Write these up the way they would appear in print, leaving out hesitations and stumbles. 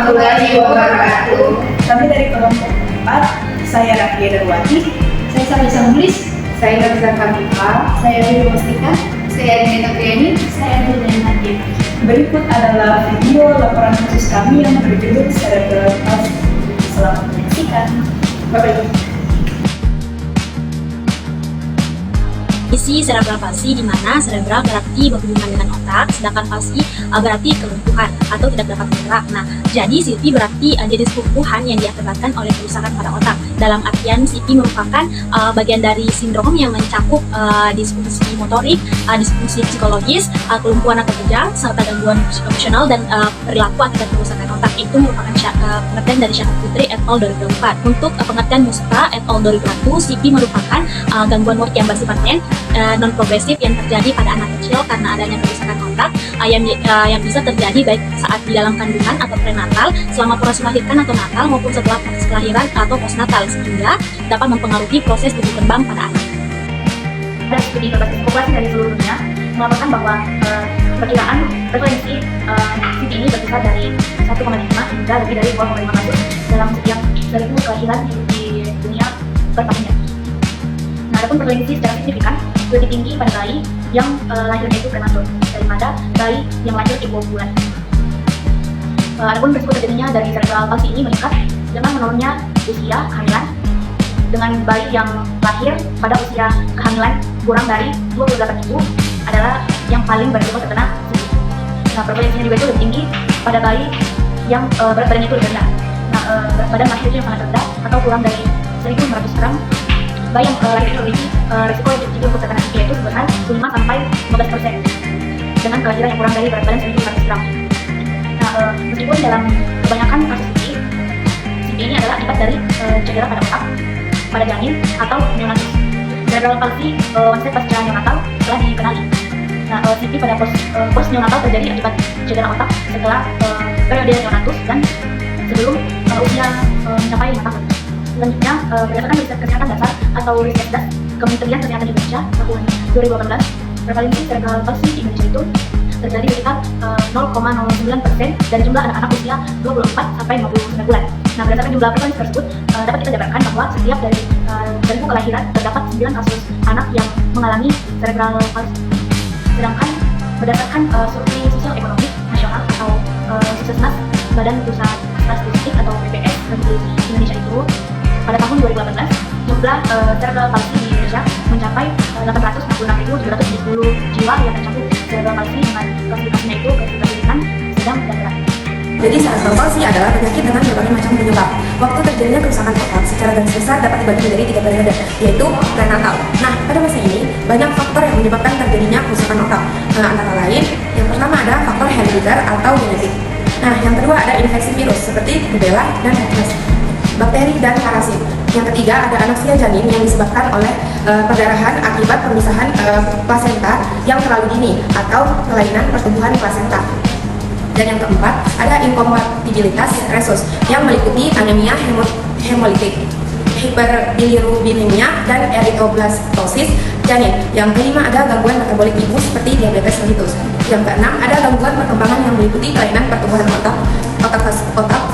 warahmatullahi wabarakatuh. Kami dari kelompok 4, saya Rafia Darwati, Saya Sarisa Nulis. Saya Nafisa Kamifah. Saya Dewi Mustika. Saya Nina Priani. Saya Nina Nadia. berikut adalah video laporan khusus kami yang berjudul Cerebral Palsy. Selamat menyaksikan. Bapak Ibu. Isi cerebral palsy di mana cerebral berarti berhubungan dengan otak, sedangkan palsy berarti kelumpuhan atau tidak dapat bergerak. Nah, jadi CP berarti jenis kelumpuhan yang diakibatkan oleh kerusakan pada otak. Dalam artian CP merupakan bagian dari sindrom yang mencakup disfungsi motorik, disfungsi psikologis, kelumpuhan atau kejang, serta gangguan emosional dan perilaku akibat kerusakan otak. Itu merupakan pengertian dari Syahad Putri et al. 2004. Untuk pengertian Musta et al. 2001, CP merupakan gangguan motorik yang bersifat non-progresif yang terjadi pada anak kecil karena adanya kerusakan otak yang bisa terjadi baik saat di dalam kandungan atau prenatal, selama proses melahirkan atau natal, maupun setelah proses kelahiran atau postnatal, sehingga dapat mempengaruhi proses tumbuh kembang pada anak. Ada studi berbasis populasi dari seluruh dunia melaporkan bahwa perkiraan prevalensi CP ini berkisar dari 1,5 hingga lebih dari 2,5 kasus dalam setiap 1.000 kelahiran di dunia per tahunnya. Nah, adapun prevalensi secara signifikan lebih tinggi pada bayi yang lahirnya itu prematur daripada bayi yang lahir di bawah bulan. Adapun risiko terjadinya dari cerebral palsy ini meningkat dengan menurunnya usia kehamilan, dengan bayi yang lahir pada usia kehamilan kurang dari 28 minggu adalah yang paling berisiko terkena CP. Nah, prevalensinya juga itu lebih tinggi pada bayi yang berat badannya itu lebih rendah. Nah, berat badan lahir itu yang sangat rendah atau kurang dari 1.500 gram. Bayi yang lahir itu memiliki risiko yang tinggi untuk terkena CP yaitu sebesar 5-15% dengan kelahiran yang kurang dari berat badan 1.500 gram. Nah, meskipun dalam kebanyakan kasus CP ini adalah akibat dari cedera pada otak, pada janin atau neonatus. Cerebral palsy onset pasca neonatal telah dikenali. Nah, CP pada post neonatal terjadi akibat cedera otak setelah periode neonatus dan sebelum usia mencapai 5 tahun. Selanjutnya, berdasarkan riset kesehatan dasar atau Risetdas Kementerian Kesehatan Indonesia tahun 2018, prevalensi cerebral palsy di Indonesia itu terjadi sekitar 0,09% dari jumlah anak-anak usia 24 sampai 59 bulan. Nah, berdasarkan jumlah prevalensi tersebut, dapat kita jabarkan bahwa setiap dari 1.000 kelahiran terdapat 9 kasus anak yang mengalami cerebral palsy. Sedangkan berdasarkan survei sosial ekonomi nasional atau Suksesnas, Badan Pusat Statistik atau BPS Republik Indonesia itu, pada tahun 2018 jumlah cerebral palsy di Indonesia mencapai 866.770 jiwa yang tercakup cerebral palsy dengan klasifikasinya itu klasifikasi ringan, sedang, dan berat. Jadi cerebral palsy adalah penyakit dengan berbagai macam penyebab. Waktu terjadinya kerusakan otak secara garis besar dapat dibagi menjadi 3 periode, yaitu prenatal. Nah, pada masa ini banyak faktor yang menyebabkan terjadinya kerusakan otak. Antara lain, yang pertama ada faktor herediter atau genetik. Nah, yang kedua ada infeksi virus seperti rubella dan herpes, bakteri dan parasit. Yang ketiga ada anoksia janin yang disebabkan oleh perdarahan akibat pemisahan plasenta yang terlalu dini atau kelainan pertumbuhan plasenta. Dan yang keempat ada inkompatibilitas resus yang meliputi anemia hemolitik, hiperbilirubinemia, dan eritroblastosis janin. Yang kelima ada gangguan metabolik ibu seperti diabetes mellitus. Yang keenam ada gangguan perkembangan yang meliputi kelainan pertumbuhan otak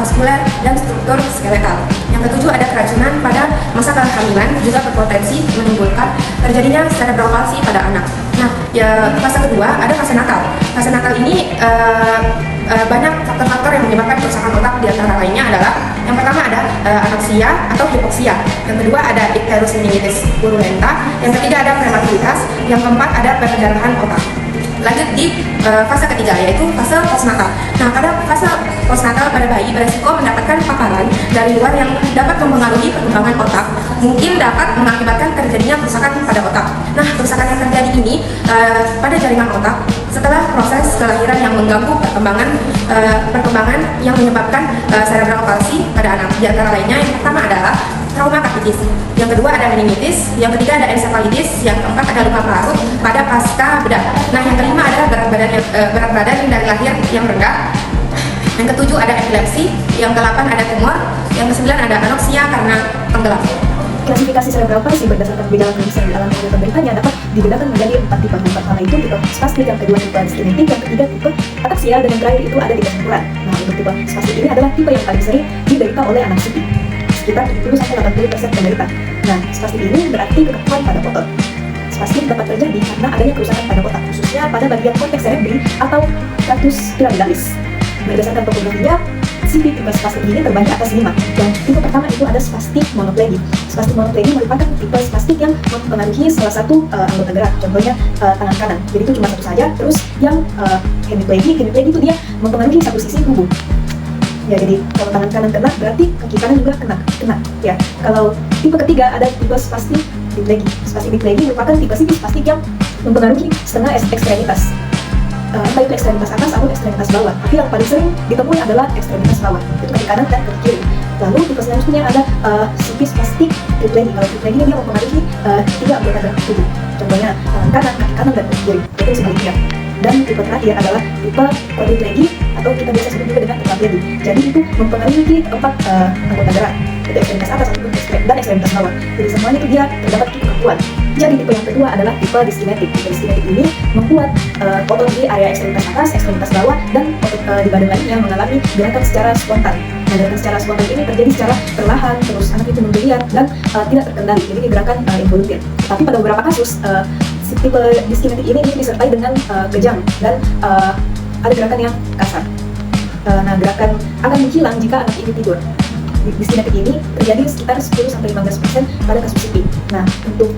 vaskuler, dan struktur skeletal. Yang ketujuh ada keracunan pada masa kehamilan juga berpotensi menimbulkan terjadinya cerebral palsy pada anak. Nah, fase kedua ada fase natal. Fase natal ini banyak faktor-faktor yang menyebabkan kerusakan otak, di antara lainnya adalah yang pertama ada anoksia atau hipoksia, yang kedua ada icterus meningitis purulenta, yang ketiga ada prematuritas, yang keempat ada perdarahan otak. Lanjut di fase ketiga, yaitu fase postnatal. Nah, pada fase postnatal pada bayi beresiko mendapatkan paparan dari luar yang dapat mempengaruhi perkembangan otak, mungkin dapat mengakibatkan terjadinya kerusakan pada otak. Nah, kerusakan yang terjadi ini pada jaringan otak setelah proses kelahiran yang mengganggu perkembangan yang menyebabkan cerebral palsy pada anak. Di antara lainnya, yang pertama adalah trauma kapitis, yang kedua ada meningitis, yang ketiga ada encephalitis, yang keempat ada luka parut pada pasca bedah. Nah, yang kelima adalah berat badan dari lahir yang rendah, yang ketujuh ada epilepsi, yang kedelapan ada tumor, yang kesembilan ada anoksia karena tenggelam. Klasifikasi cerebral palsy berdasarkan gejala klinis yang dialami oleh penderitanya dapat dibedakan menjadi 4 tipe. Yang pertama pertama itu tipe spastik, yang kedua tipe diskinetik, yang ketiga tipe ataksia, dan yang terakhir itu ada tipe campuran. Nah, untuk tipe spastik ini adalah tipe yang paling sering diderita oleh anak CP, sekitar 70-80% penderita. Nah, spastik ini berarti kekakuan pada otot. Spastik dapat terjadi karena adanya kerusakan pada otak, khususnya pada bagian korteks cerebri atau stratus pyramidalis. Berdasarkan topografinya, CP tipe spastik ini terbagi atas 5. Yang tipe pertama itu ada spastik monoplegi. Spastik monoplegi merupakan tipe spastik yang mempengaruhi salah satu anggota gerak, contohnya tangan kanan. Jadi itu cuma satu saja. Terus yang hemiplegi itu dia mempengaruhi satu sisi tubuh. Ya, jadi kalau tangan kanan kena, berarti kaki kanan juga kena. Ya, kalau tipe ketiga ada tipe spastik diplegi. Spastik diplegi merupakan tipe CP spastik yang mempengaruhi setengah ekstremitas. Entah itu ekstremitas atas atau ekstremitas bawah, tapi yang paling sering ditemui adalah ekstremitas bawah, itu kaki kanan dan kaki kiri. Lalu tipe selanjutnya ada CP spastik triplegi. Kalau triplegi ini dia mempengaruhi 3 anggota gerak tubuh, contohnya tangan kanan, kaki kanan, dan kaki kiri. Itu sebaliknya. Dan tipe terakhir adalah tipe quadriplegi atau kita biasa sebut juga dengan tetraplegia. Jadi itu mempengaruhi 4 anggota gerak, itu ekstremitas atas dan ekstremitas bawah. Jadi semuanya itu dia terdapat kekakuan. Jadi tipe yang kedua adalah tipe diskinetik. Tipe diskinetik ini membuat otot di area ekstremitas atas, ekstremitas bawah, dan otot di badan lainnya mengalami gerakan secara spontan. Nah, gerakan secara spontan ini terjadi secara perlahan, terus anak itu menggeliat dan tidak terkendali. Jadi ini gerakan involunteer. Tapi pada beberapa kasus, tipe diskinetik ini disertai dengan kejang dan ada gerakan yang kasar. Nah, gerakan akan menghilang jika anak ini tidur. Diskinetik ini terjadi sekitar 10-15% pada kasus CP. Nah, untuk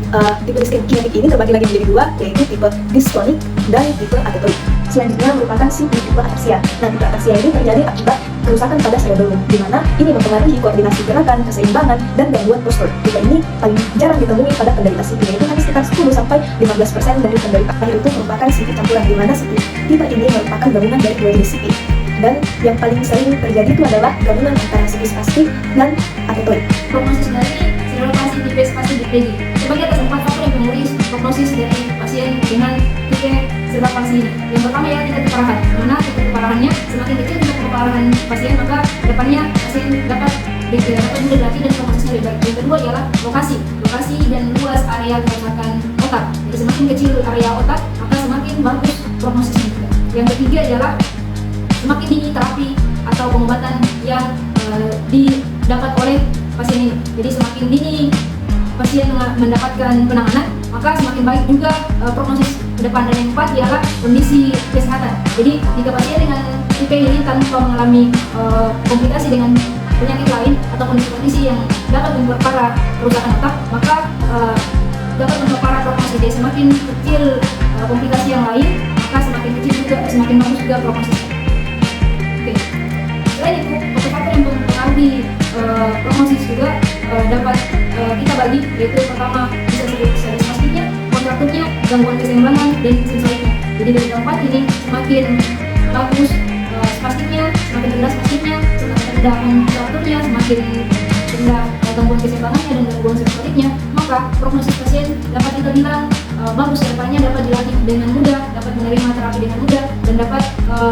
tipe diskinetik ini terbagi lagi menjadi 2, yaitu tipe dystonik dan tipe atetoik. Selanjutnya merupakan CP tipe ataksia. Nah, tipe ataksia ini terjadi akibat kerusakan pada cerebellum, di mana ini mempengaruhi koordinasi gerakan, keseimbangan, dan gangguan postur. Tipe ini paling jarang ditemui pada penderita CP, yaitu hanya sekitar 10-15% dari penderita. Itu merupakan CP campuran, di mana CP tipe ini merupakan gabungan dari 2 jenis CP. Dan yang paling sering terjadi itu adalah gabungan antara CP spastik dan atetoik. Prognosis dari cerebral tipe spastik diplegi. Sebagai atas 4 faktor yang menulis prognosis dari pasien dengan tipe cerebral palsy ini. Yang pertama ya tingkat keparahan. Mana tingkat keparahannya semakin kecil tingkat keparahan pasien, maka depannya pasien dapat mudah dilatih dan prognosisnya lebih baik. Yang kedua ialah lokasi dan luas area kerusakan otak. Jadi semakin kecil area otak, maka semakin bagus prognosisnya juga. Yang ketiga ialah semakin dini terapi atau pengobatan yang didapat oleh pasien ini. Jadi semakin dini pasien mendapatkan penanganan, maka semakin baik juga prognosis ke depan. Dan yang keempat ialah kondisi kesehatan. Jadi jika pasien dengan tipe ini tanpa mengalami komplikasi dengan penyakit lain atau kondisi yang dapat memperparah kerusakan otak, maka dapat memperparah prognosis. Jadi semakin kecil komplikasi yang lain, maka semakin bagus juga prognosis. Selain itu, faktor yang mempengaruhi prognosis juga dapat kita bagi, yaitu pertama bisa dari spastiknya, kontrakturnya, gangguan keseimbangan, dan sensoriknya. Jadi dari keempat ini semakin bagus spastiknya, semakin rendah spastiknya, semakin rendah kontrakturnya, semakin rendah gangguan keseimbangannya dan gangguan sensoriknya, maka prognosis pasien dapat kita bilang bagus ke depannya, dapat dilatih dengan mudah, dapat menerima terapi dengan mudah, dan dapat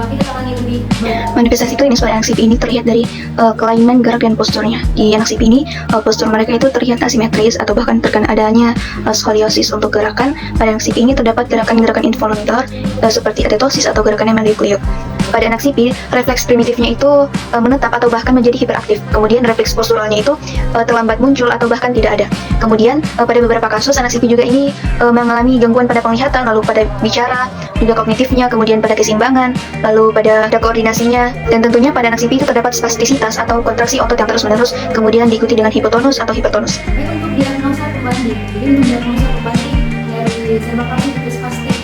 kita tangani lebih baik. Manifestasi klinis pada anak CP ini terlihat dari kelainan gerak dan posturnya. Di anak CP ini, postur mereka itu terlihat asimetris atau bahkan terkena adanya skoliosis. Untuk gerakan, pada anak CP ini terdapat gerakan-gerakan involuntar seperti atetosis atau gerakan hemodikliuk. Pada anak CP, refleks primitifnya itu menetap atau bahkan menjadi hiperaktif. Kemudian refleks posturalnya itu terlambat muncul atau bahkan tidak ada. Kemudian pada beberapa kasus anak CP juga ini mengalami gangguan pada penglihatan, lalu pada bicara, juga kognitifnya, kemudian pada keseimbangan, lalu pada koordinasinya, dan tentunya pada anak CP itu terdapat spastisitas atau kontraksi otot yang terus-menerus, kemudian diikuti dengan hipotonus atau hipertonus. Baik, untuk diagnosa pembanding. Jadi untuk diagnosa pembanding dari cerebral palsy tipe spastik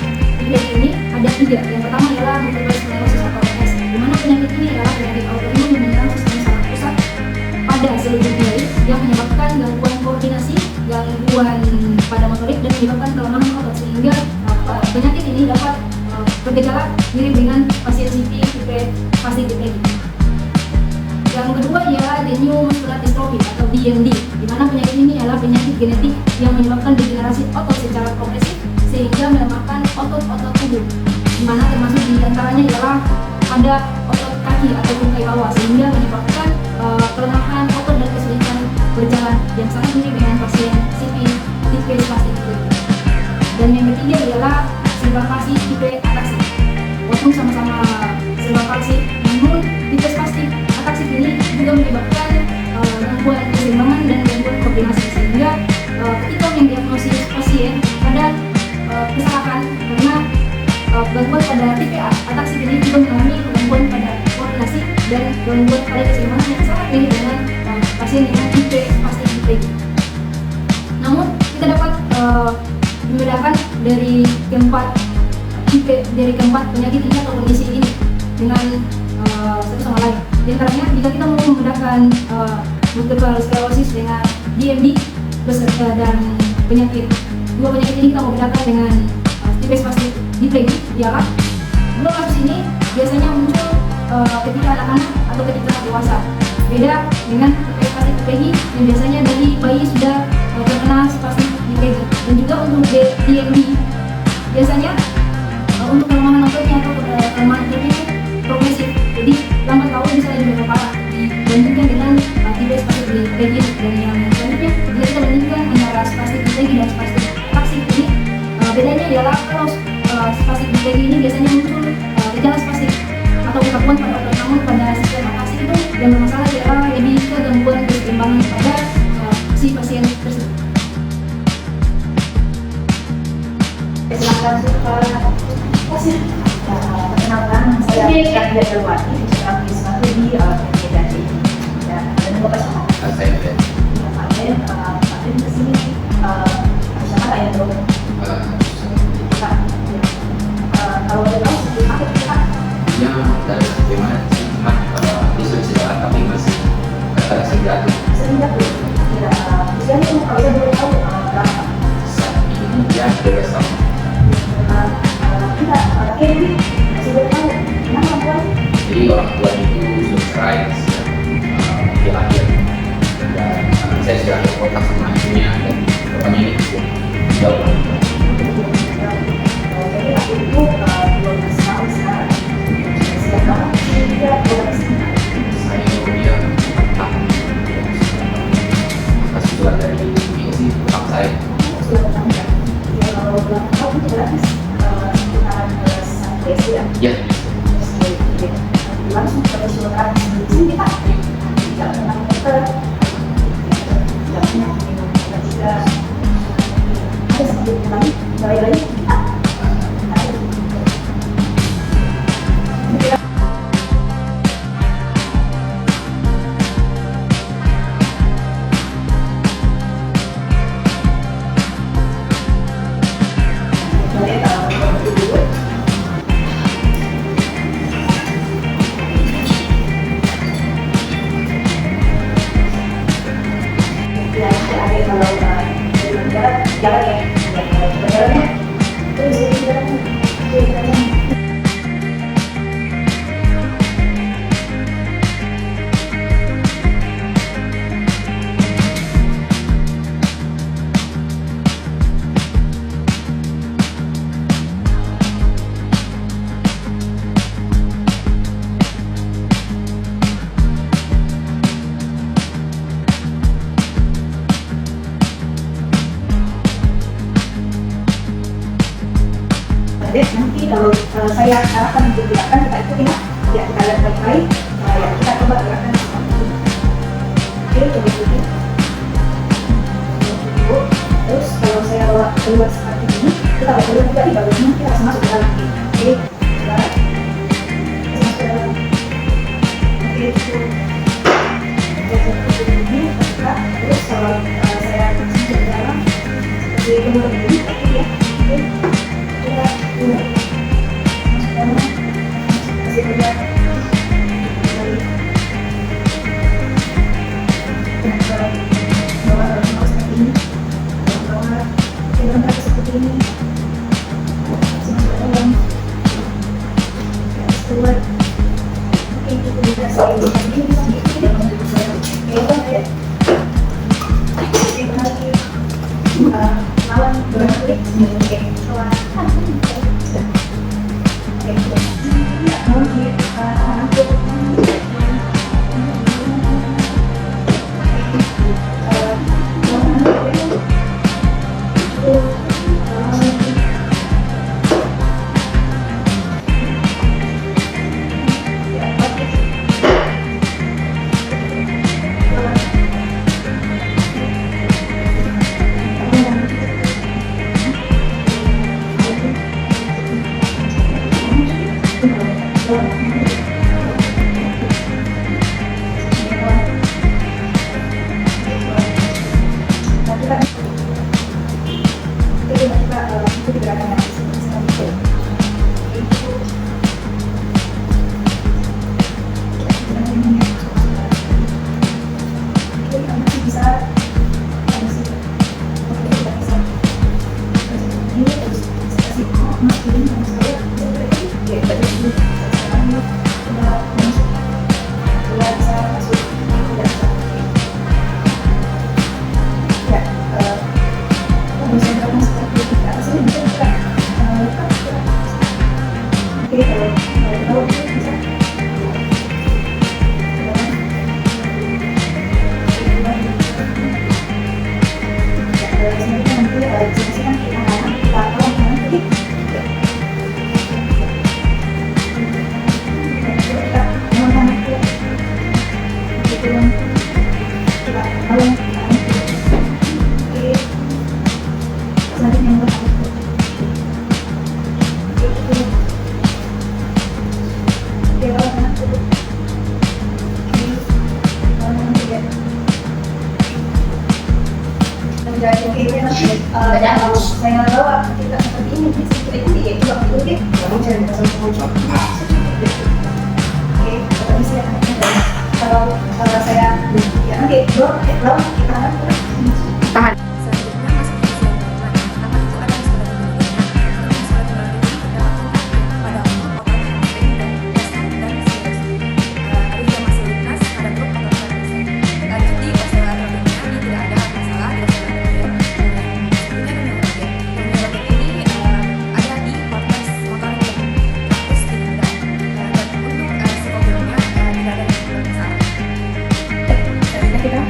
ini ada 3. Yang pertama ialah multiple sclerosis atau MS, di mana penyakit ini adalah penyakit autoimun yang menyerang sistem saraf pusat pada seluruh jari yang menyebabkan gangguan koordinasi, gangguan pada motorik, dan menyebabkan kelemahan otot, sehingga penyakit ini dapat bergejala mirip dengan pasien CP tipe spastik diplegi. Yang kedua ialah new muscular dystrophy atau DMD, di mana penyakit ini adalah penyakit genetik yang menyebabkan degenerasi otot secara progresif sehingga melemahkan otot-otot tubuh, di mana termasuk di antaranya ialah pada otot kaki atau tungkai bawah, sehingga menyebabkan kelemahan otot dan kesulitan berjalan yang sangat mirip dengan pasien CP tipe spastik diplegi. Dan yang ketiga ialah serba palsi tipe ataksi. Walaupun sama-sama serba palsi, namun tipe spastik ataksi ini juga menyebabkan gangguan keseimbangan dan gangguan koordinasi, sehingga ketika mendiagnosis pasien ada kesalahan karena gangguan pada tipe ataksi ini juga mengalami gangguan pada koordinasi dan gangguan pada keseimbangan yang sangat mirip dengan pasien dengan tipe spastik tipe G. Namun kita dapat membedakan dari keempat penyakit ini atau kondisi ini dengan satu sama lain. Di antaranya, jika kita mau membedakan multiple sclerosis dengan DMD dan dua penyakit ini kita mau bedakan dengan tipe spastik diplegia ialah dua kasus ini biasanya muncul ketika anak-anak atau ketika dewasa. Beda dengan tipe spastik diplegia yang biasanya dari bayi sudah terkena spastik diplegia. Dan juga untuk DMD biasanya untuk kelemahan ototnya atau kelemahan ototnya itu progresif, jadi lambat laun bisa lebih berparah dibandingkan dengan tipe spastik diplegia. Dan yang selanjutnya, jika kita bandingkan antara spastik diplegia dan spastik ataksi ini, bedanya ialah kalau spastik diplegia ini biasanya muncul gejala spastik atau gangguan pada otot, namun pada sistem ataksi itu yang bermasalah ialah lebih ke gangguan keseimbangan pada si pasien tersebut. Silakan pasien. Perkenalkan, saya Kak Darwati, seorang fisikalis di Medan. Dan Bapak siapa? Saya Ben. Pak Ben kesini siapa Pak yang dulu? Pak. Kalau boleh tahu sebelum aku Pak? Ya, dari bagaimana sih? Cuma disuruh tapi masih sering jatuh. Sering jatuh. Ya, usianya itu kalau saya boleh tahu berapa? Saat ini dia 12 tahun. Kita Kevin masih boleh tahu kenapa Pak? Jadi orang tua itu sudah cerai di akhir. Dan saya sudah ada kontak sama ibunya dan bapaknya ini cukup jauh. Jadi aku itu 12 tahun sekarang. Setiap tahun dia pulang sini. Saya dia tahun. Kasih surat dari ini sih utang saya. Sudah bertanya. Kalau ulang tahun itu gratis. Sekitaran sampai SD ya. Ya, Langsung ke silakan di sini Pak. Tidak pernah dokter. Tidak pernah minum obat juga. Ada sakit lagi, balik lagi. Jalan ya, berjalannya terus jalan. Nanti kalau saya arahkan untuk gerakan kita ikutin ya, kita lihat baik-baik ya, kita coba gerakan seperti ini. Oke, coba ikutin. Terus kalau saya bawa keluar seperti ini, kita bawa keluar juga di bagiannya, kita langsung masuk ke dalam. Oke, keluar, masuk ke dalam. Oke, cukup. Seperti ini, terus kalau saya masuk ke dalam, seperti keluar ini, oke ya. Oke. Masih kerja bawah seperti ini, bawah seperti ini, Saya bawa kita seperti ini, itu waktu itu kamu cari pasal pojok. Oke, kalau saya ya nanti lalu kita tahan. Selanjutnya masuk ke usia kandungan. Nama itu ada di surat kandungannya. Surat kandungan itu terdapat pada otak protein dan plasma dan sirus. Ada juga masih lunas pada grup otak protein. Lanjut di usia atrofia tidak ada masalah di usia atrofia. Selanjutnya ini ada di korteks motor terus di bidang. Dan untuk psikologinya tidak ada masalah. Selanjutnya kita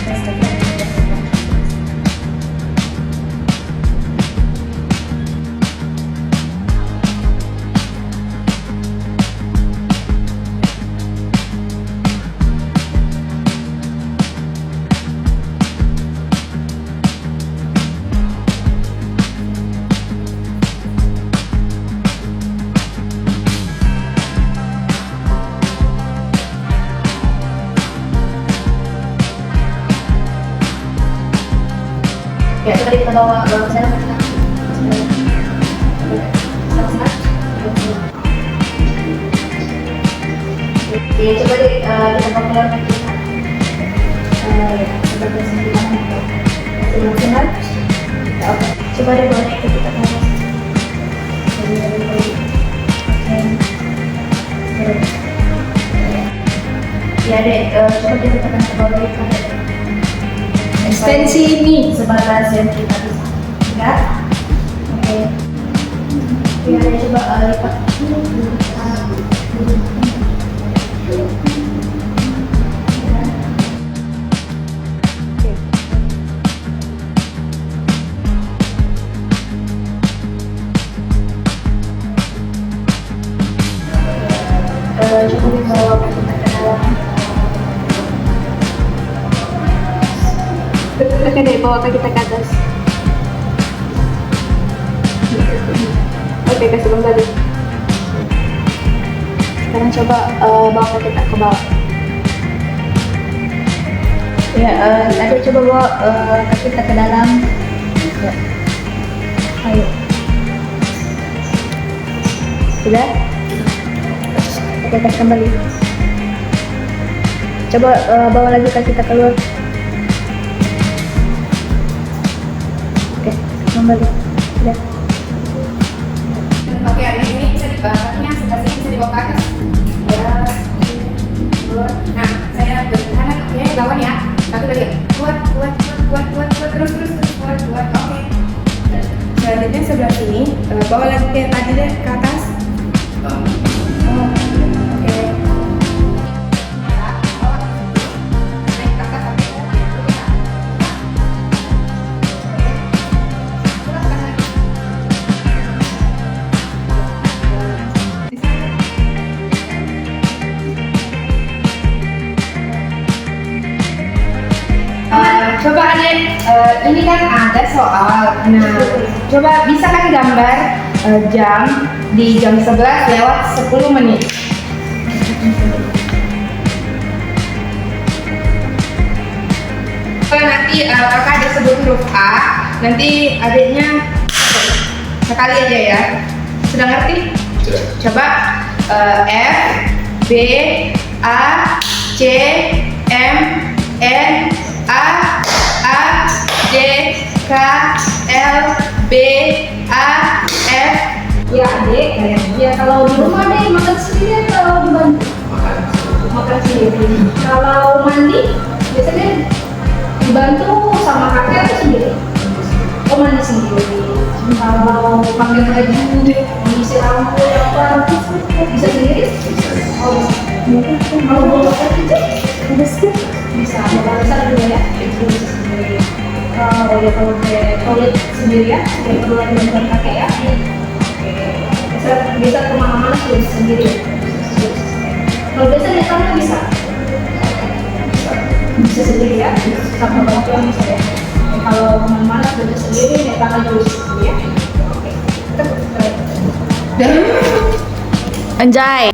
tes lagi. Ya, coba kita bawa ke sana. Ya, coba deh kita bawa ke kita. Coba bersihkan itu. Bersihkan. Oke. Coba deh bawa ke kita ke atas. Ya deh, coba kita tekan ke bawah ke atas. Ekstensi ini sebatas yang kita bisa lihat. Oke. Ya, coba lipat. Cukup dibawa kita ke dalam. Oke deh, bawa kita ke atas. Oke, kasih kembali. Sekarang coba bawa kita ke bawah. Ya, tadi coba bawa kaki kita ke dalam. Ya. Ayo. Sudah? Oke, kasih kembali. Coba bawa lagi kaki kita keluar. Oke, kembali. Sudah. Oke, hari ini bisa dibawanya sebelah sini bisa dibawa ke atas. Ya, nah, saya bertahan. Oke, lawan ya. Satu lagi. Kuat, terus, kuat. Oke. Selanjutnya sebelah sini, bawa lagi kayak tadi deh ke atas. Oke. Naik ke atas sampai coba adek, ini kan ada soal. Nah, coba bisa kasih gambar jam di jam 11 lewat 10 menit. Kalau nanti kakak ada sebut huruf A, nanti adiknya sekali aja ya. Sudah ngerti? Sudah. Coba F, B, A, C, M, N, A, D, K, L, B, A, F. Ya adek, ya kalau di rumah deh makan sendiri atau dibantu? Makan sendiri. Kalau mandi biasanya dibantu sama kakek atau sendiri? Oh mandi sendiri. Kalau pakai baju, mengisi lampu apa bisa sendiri? Oh bisa. Kalau bawa kecil bisa. Bawa besar juga ya. Itu bisa sendiri. Oh ya kalau ke toilet sendiri ya, tidak perlu lagi bantuan kakek ya. Bisa kemana-mana sudah bisa sendiri ya. Kalau biasa di taman bisa sendiri ya, sama bantuan bisa ya. Kalau kemana-mana sudah bisa sendiri, di taman juga bisa sendiri ya. Oke, Anjay.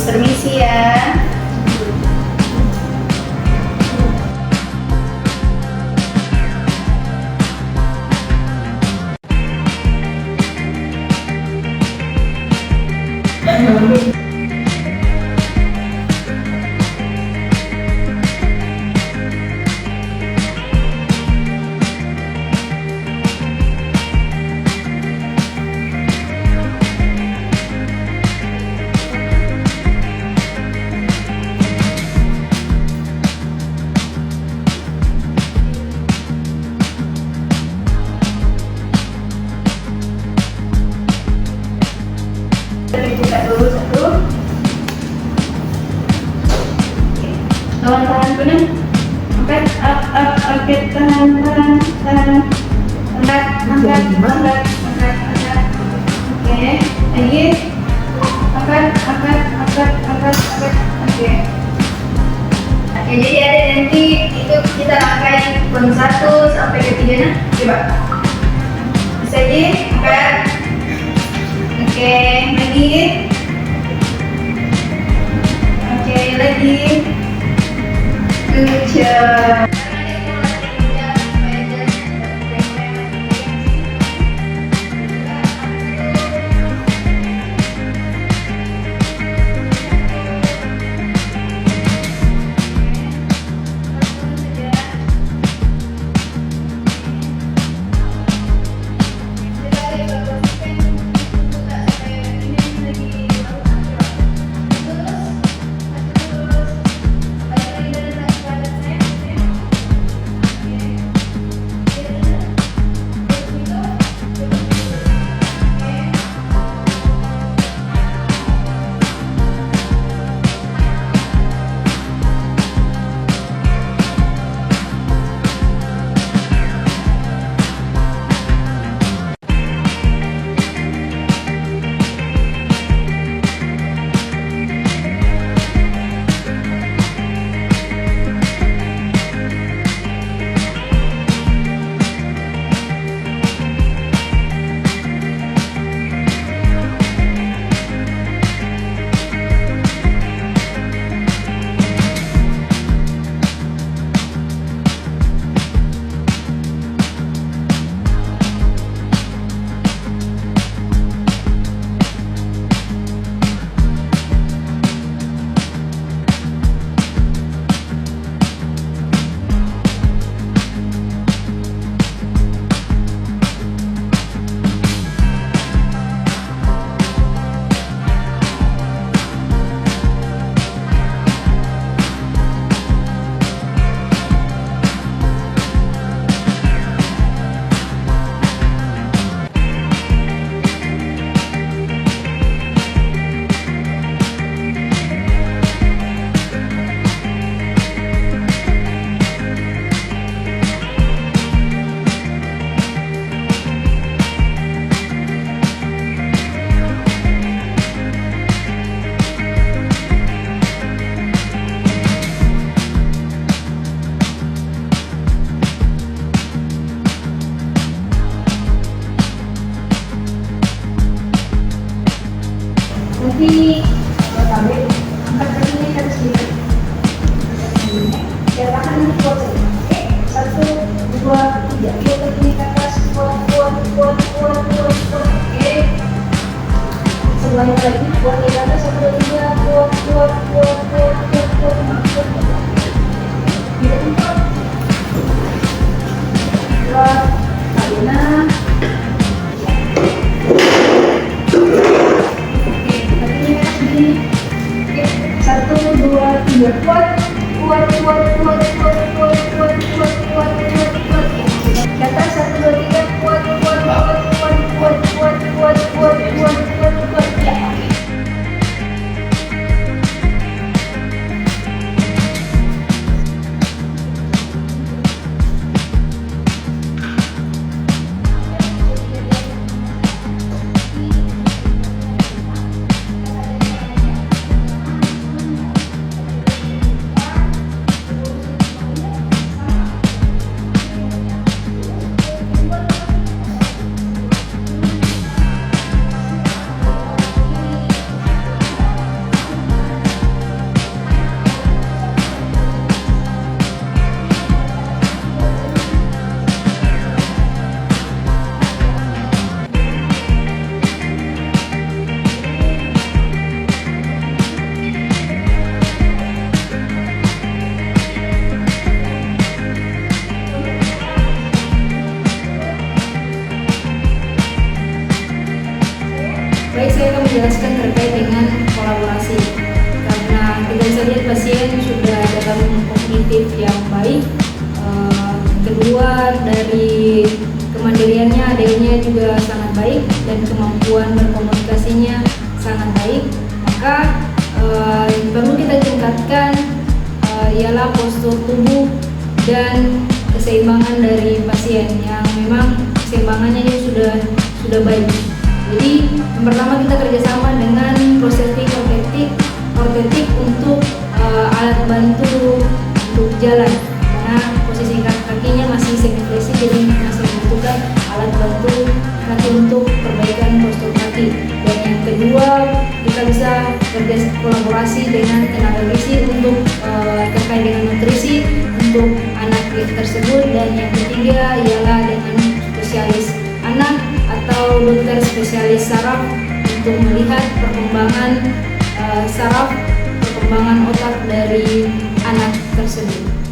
Permisi ya. Buka dulu satu. Tahan benar. Angkat, oke, tahan. Angkat. Oke, lagi. Angkat. Oke. Oke, jadi ada nanti itu kita rangkai pon 1 sampai ke 3 nah. Coba. Bisa aja, angkat. Oke, lagi. Oke, lagi. Good job. Yuk kaki ke atas, kuat. Oke. Sebelahnya lagi, kuat ke atas, 1, 2, 3, kuat. Gitu, kuat. Kuat. Alina. Oke, kakinya ke atas begini. Oke, 1, 2, 3, kuat. Kuat. Ke atas, 1, 2, 3, kuat. Ya, oke. Baik, saya akan menjelaskan terkait dengan kolaborasi. Karena kita bisa lihat pasien sudah dalam kognitif yang baik. Kedua, dari kemandiriannya, adanya juga sangat baik dan kemampuan berkomunikasinya sangat baik. Maka yang perlu kita tingkatkan ialah postur tubuh dan keseimbangan dari pasien yang memang keseimbangannya ini sudah baik. Jadi yang pertama kita kerjasama dengan prostetik ortetik untuk alat bantu untuk jalan, karena posisi kakinya masih semi-flexi, jadi masih membutuhkan alat bantu kaki untuk perbaikan postur kaki. Dan yang kedua, kita bisa kerja kolaborasi dengan tenaga gizi untuk terkait dengan nutrisi untuk anak tersebut. Dan yang ketiga ialah dengan spesialis anak atau dokter spesialis saraf untuk melihat perkembangan saraf, perkembangan otak dari anak tersebut.